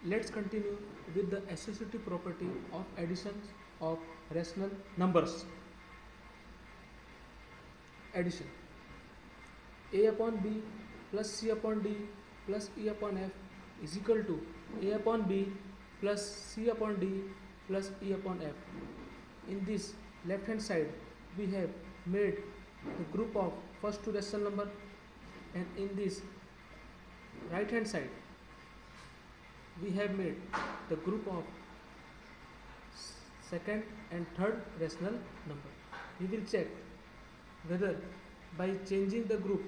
Let's continue with the associative property of addition of rational numbers. Addition. A upon B plus C upon D plus E upon F is equal to A upon B plus C upon D plus E upon F. In this left hand side we have made the group of first two rational number, and in this right hand side we have made the group of second and third rational number. We will check whether by changing the group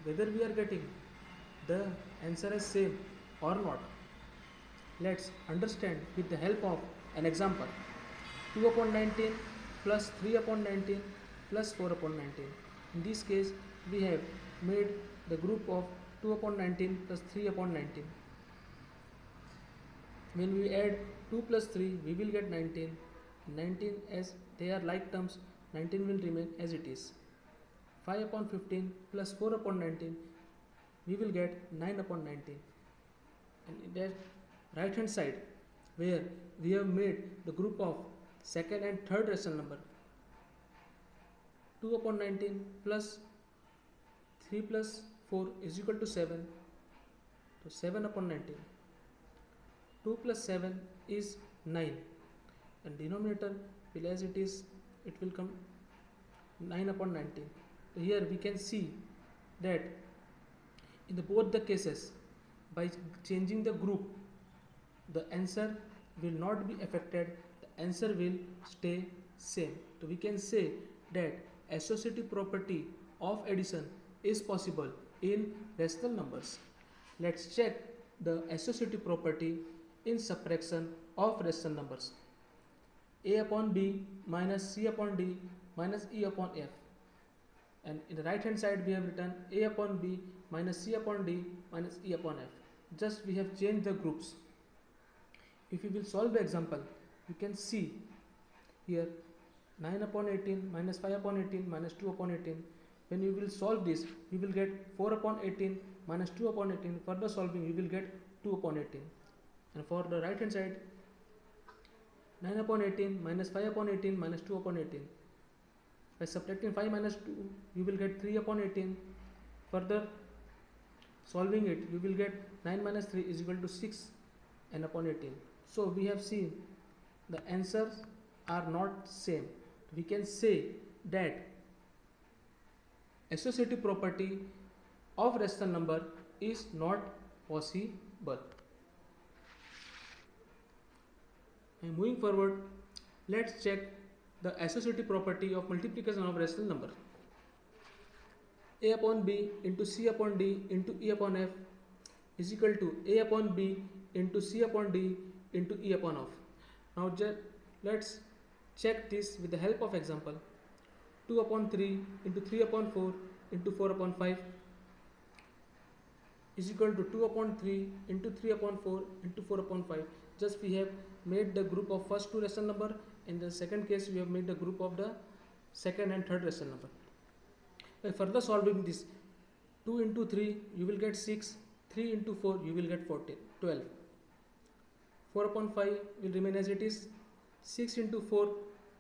whether we are getting the answer as same or not. Let's understand with the help of an example. 2 upon 19 plus 3 upon 19 plus 4 upon 19. In this case we have made the group of 2 upon 19 plus 3 upon 19. When we add 2 plus 3 we will get 19. 19, as they are like terms, 19 will remain as it is. 5 upon 15 plus 4 upon 19 we will get 9 upon 19. And in that right hand side where we have made the group of second and third rational number, 2 upon 19 plus 3 plus 4 is equal to 7. So 7 upon 19. 2 plus 7 is 9, and denominator will, as it is, it will come 9 upon 19. So here we can see that in both the cases, by changing the group, the answer will not be affected, the answer will stay same. So we can say that associative property of addition is possible in rational numbers. Let's check the associative property in subtraction of rational numbers. A upon B minus C upon D minus E upon F. And in the right hand side we have written A upon B minus C upon D minus E upon F. Just we have changed the groups. If we will solve the example, you can see here 9 upon 18 minus 5 upon 18 minus 2 upon 18. When you will solve this, you will get 4 upon 18 minus 2 upon 18. Further solving, you will get 2 upon 18. And for the right hand side, 9 upon 18 minus 5 upon 18 minus 2 upon 18. By subtracting 5 minus 2, you will get 3 upon 18. Further solving it, you will get 9 minus 3 is equal to 6 and upon 18. So we have seen the answers are not same. We can say that associative property of rational number is not possible. And moving forward, let's check the associative property of multiplication of rational number. A upon B into C upon D into E upon F is equal to A upon B into C upon D into E upon F. Now let's check this with the help of example. 2 upon 3 into 3 upon 4 into 4 upon 5 is equal to 2 upon 3 into 3 upon 4 into 4 upon 5. Just we have made the group of first two rational number. In the second case we have made the group of the second and third rational number. By further solving this, 2 into 3 you will get 6, 3 into 4 you will get 12. 4 upon 5 will remain as it is. 6 into 4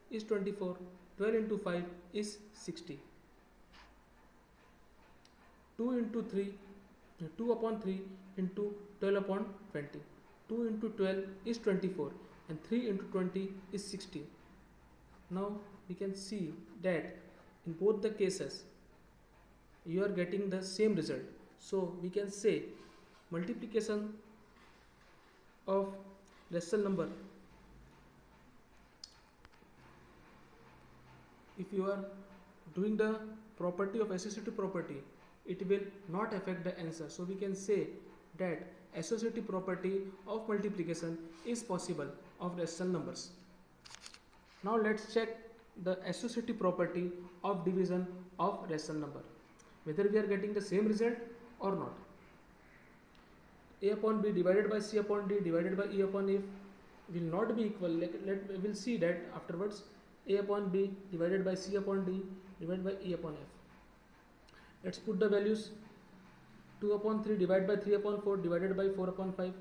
is 24. 12 into 5 is 60. 2 into 3, 2 upon 3 into 12 upon 20. 2 into 12 is 24 and 3 into 20 is 60. Now we can see that in both the cases you are getting the same result. So we can say multiplication of rational number, if you are doing the property of associative property, it will not affect the answer. So we can say that associative property of multiplication is possible of rational numbers. Now let's check the associative property of division of rational number, whether we are getting the same result or not. A upon B divided by C upon D divided by E upon F will not be equal. We will see that afterwards. A upon B divided by C upon D divided by E upon F. Let's put the values. 2 upon 3 divided by 3 upon 4 divided by 4 upon 5.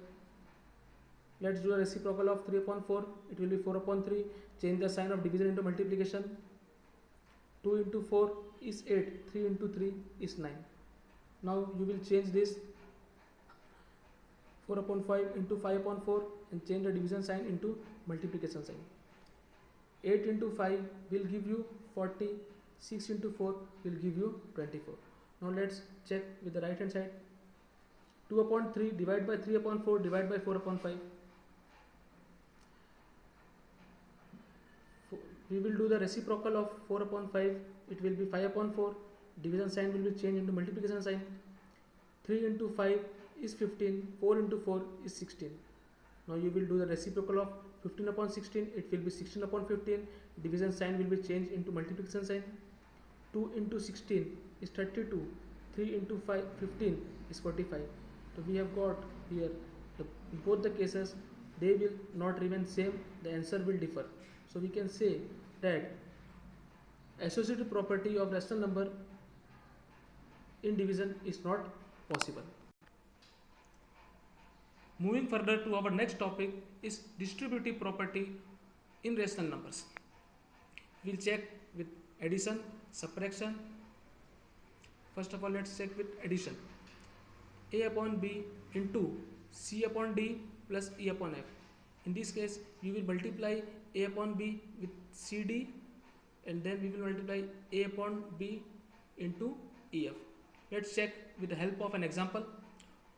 let's do a reciprocal of 3 upon 4. It will be 4 upon 3. Change the sign of division into multiplication. 2 into 4 is 8. 3 into 3 is 9. Now you will change this 4 upon 5 into 5 upon 4 and change the division sign into multiplication sign. 8 into 5 will give you 40. 6 into 4 will give you 24. Now let's check with the right hand side. 2 upon 3 divide by 3 upon 4 divide by 4 upon 5. We will do the reciprocal of 4 upon 5. It will be 5 upon 4. Division sign will be changed into multiplication sign. 3 into 5 is 15. 4 into 4 is 16. Now you will do the reciprocal of 15 upon 16. It will be 16 upon 15. Division sign will be changed into multiplication sign. 2 into 16 is 32. 3 into 15 is 45. So we have got here in both the cases they will not remain same. The answer will differ. So we can say that associative property of rational number in division is not possible. Moving further to our next topic is distributive property in rational numbers. We'll check with addition, subtraction. First of all, let's check with addition. A upon B into C upon D plus E upon F. In this case, we will multiply A upon B with CD and then we will multiply A upon B into EF. Let's check with the help of an example.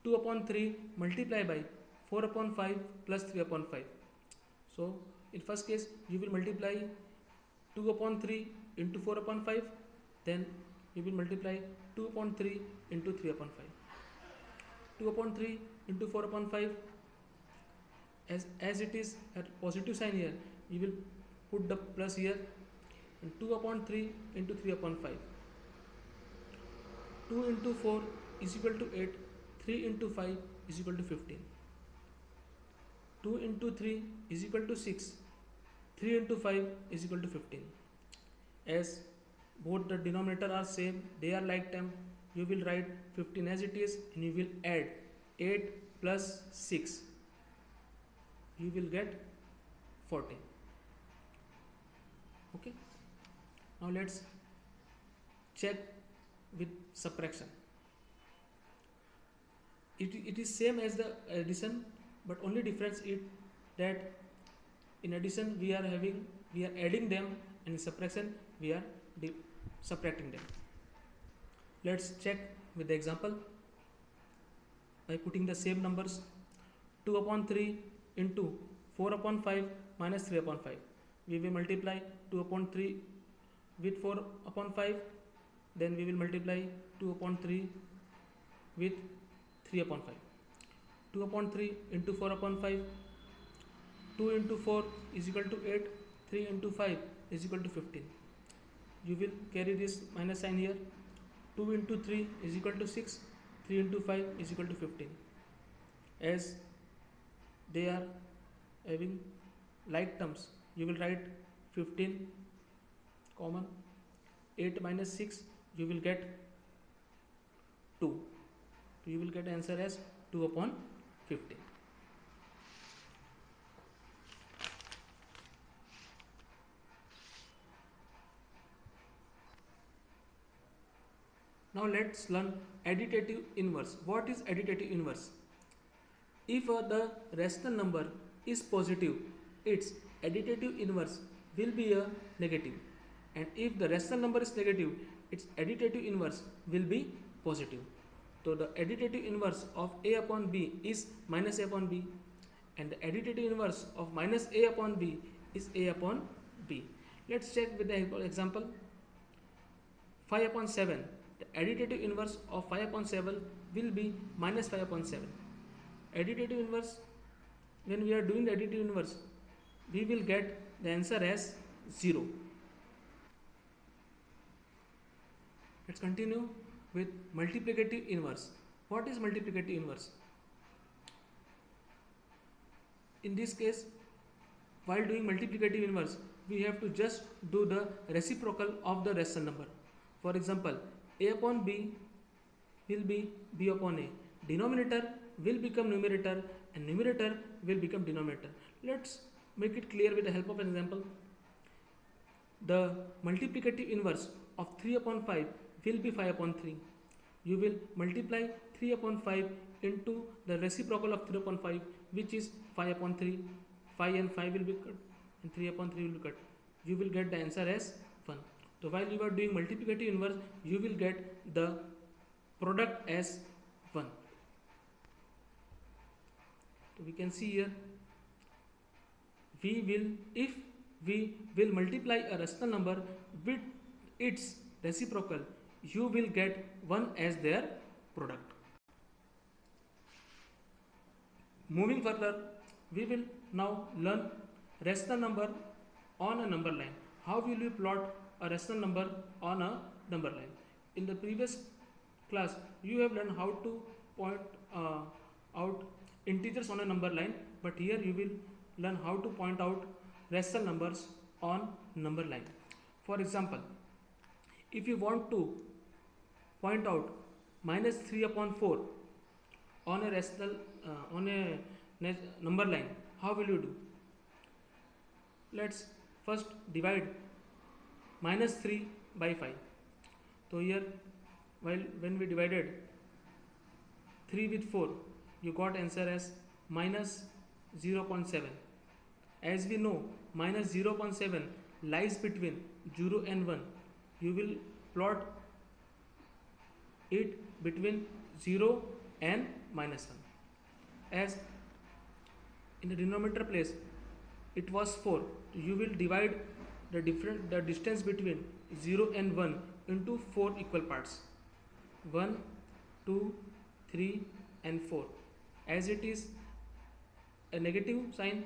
2 upon 3 multiply by 4 upon 5 plus 3 upon 5. So in first case you will multiply 2 upon 3 into 4 upon 5, then you will multiply 2 upon 3 into 3 upon 5. 2 upon 3 into 4 upon 5, as it is a positive sign here, you will put the plus here, and 2 upon 3 into 3 upon 5. 2 into 4 is equal to 8. 3 into 5 is equal to 15. 2 into 3 is equal to 6. 3 into 5 is equal to 15. As both the denominator are same, they are like term, you will write 15 as it is and you will add 8 plus 6. You will get 14. Okay. Now let's check with subtraction. It is same as the addition, but only difference is that in addition we are adding them, and in subtraction we are subtracting them. Let's check with the example by putting the same numbers. 2 upon 3 into 4 upon 5 minus 3 upon 5. We will multiply 2 upon 3 with 4 upon 5, then we will multiply 2 upon 3 with 3 upon 5. 2 upon 3 into 4 upon 5. 2 into 4 is equal to 8. 3 into 5 is equal to 15. You will carry this minus sign here. 2 into 3 is equal to 6. 3 into 5 is equal to 15. As they are having like terms, you will write 15 common. 8 minus 6, you will get 2. You will get answer as 2 upon 15. Now let's learn additive inverse. What is additive inverse? If the rational number is positive, its additive inverse will be a negative, and if the rational number is negative, its additive inverse will be positive. So the additive inverse of A upon B is minus A upon B, and the additive inverse of minus A upon B is A upon B. Let's check with the example. 5 upon 7. The additive inverse of 5 upon 7 will be minus 5 upon 7. Additive inverse, when we are doing the additive inverse, we will get the answer as 0. Let's continue with multiplicative inverse. What is multiplicative inverse? In this case, while doing multiplicative inverse, we have to just do the reciprocal of the rational number. For example, A upon B will be B upon A. denominator will become numerator and numerator will become denominator. Let's make it clear with the help of an example. The multiplicative inverse of 3 upon 5 will be 5 upon 3. You will multiply 3 upon 5 into the reciprocal of 3 upon 5, which is 5 upon 3. 5 and 5 will be cut and 3 upon 3 will be cut. You will get the answer as 1. So while you are doing multiplicative inverse, you will get the product as 1. So we can see here, if we will multiply a rational number with its reciprocal, you will get 1 as their product. Moving further, we will now learn rational number on a number line. How will you plot a rational number on a number line? In the previous class, you have learned how to point out integers on a number line, but here you will learn how to point out rational numbers on number line. For example, if you want to point out minus 3 upon 4 on a rational number line, how will you do? Let's first divide minus 3 by 5. So here, when we divided 3 with 4, you got answer as minus 0.7. As we know, minus 0.7 lies between 0 and 1. You will plot it between 0 and minus 1. As in the denominator place it was 4, you will divide the distance between 0 and 1 into 4 equal parts, 1, 2, 3 and 4. As it is a negative sign,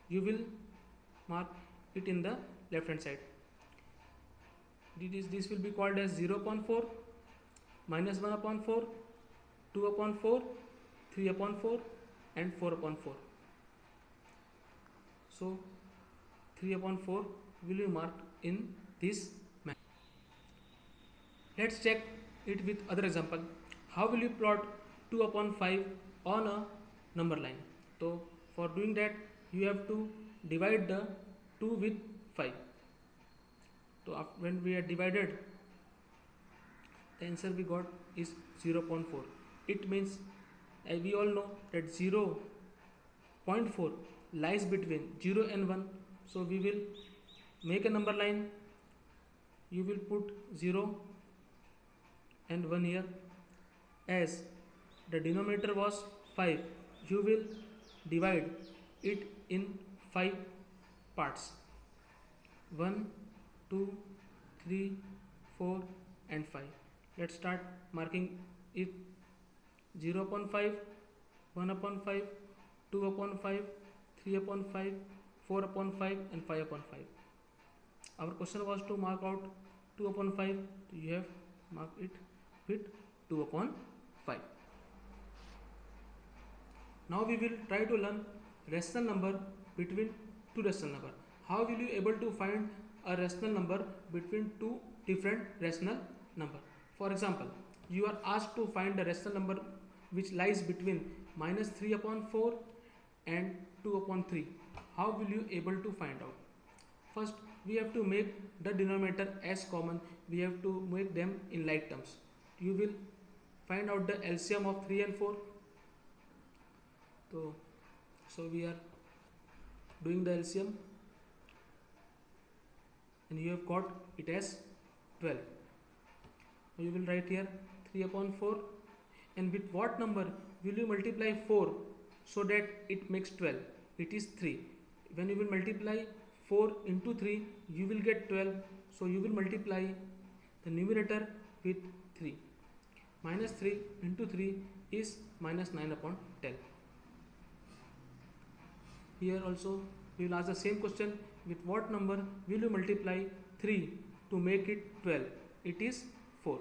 you will mark it in the left hand side. This will be called as 0.4, minus 1 upon 4, 2 upon 4, 3 upon 4 and 4 upon 4. So 3 upon 4 will be marked in this manner. Let's check it with other example. How will you plot 2 upon 5 on a number line? So for doing that, you have to divide the 2 with 5. So when we are divided, the answer we got is 0.4. It means, as we all know, that 0.4 lies between 0 and 1. So we will make a number line. You will put 0 and 1 here. As the denominator was 5, you will divide it in 5 parts, 1, 2, 3, 4 and 5. Let's start marking it. 0 upon 5, 1 upon 5, 2 upon 5, 3 upon 5, 4 upon 5 and 5 upon 5. Our question was to mark out 2 upon 5. You have marked it with 2 upon 5. Now we will try to learn rational number between two rational number. How will you able to find a rational number between two different rational number? For example, you are asked to find the rational number which lies between minus 3 upon 4 and 2 upon 3. How will you able to find out? First, we have to make the denominator as common. We have to make them in like terms. You will find out the LCM of 3 and 4. So we are doing the LCM and you have got it as 12. So you will write here 3 upon 4, and with what number will you multiply 4 so that it makes 12? It is 3. When you will multiply 4 into 3, you will get 12. So you will multiply the numerator with 3. Minus 3 into 3 is minus 9 upon 10. Here also we will ask the same question. With what number will you multiply 3 to make it 12? It is 4.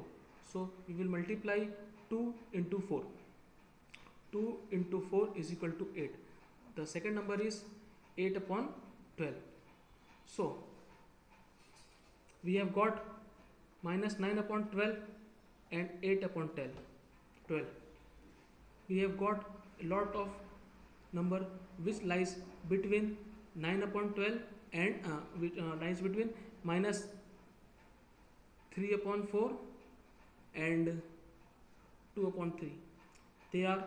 So we will multiply 2 into 4. 2 into 4 is equal to 8. The second number is 8 upon 12. So we have got minus 9 upon 12 and 8 upon 12. we have got a lot of number which lies between 9 upon 12 and which lies between minus 3 upon 4 and 2 upon 3. They are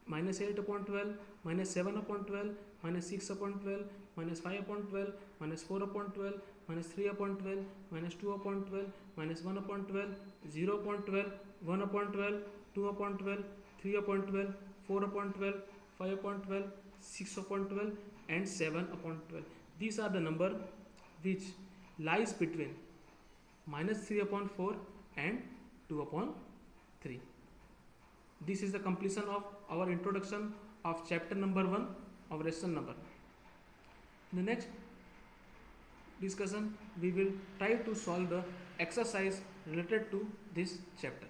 minus 8 upon 12, minus 7 upon 12, minus 6 upon 12, minus 5 upon 12, minus 4 upon 12, minus 3 upon 12, minus 2 upon 12, minus 1 upon 12, 0 upon 12, 1 upon 12, 2 upon 12, 3 upon 12, 4 upon 12, 5 upon 12, 6 upon 12 and 7 upon 12. These are the number which lies between minus 3 upon 4 and 2 upon 3. This is the completion of our introduction of chapter number 1 of rational number. In the next discussion, we will try to solve the exercise related to this chapter.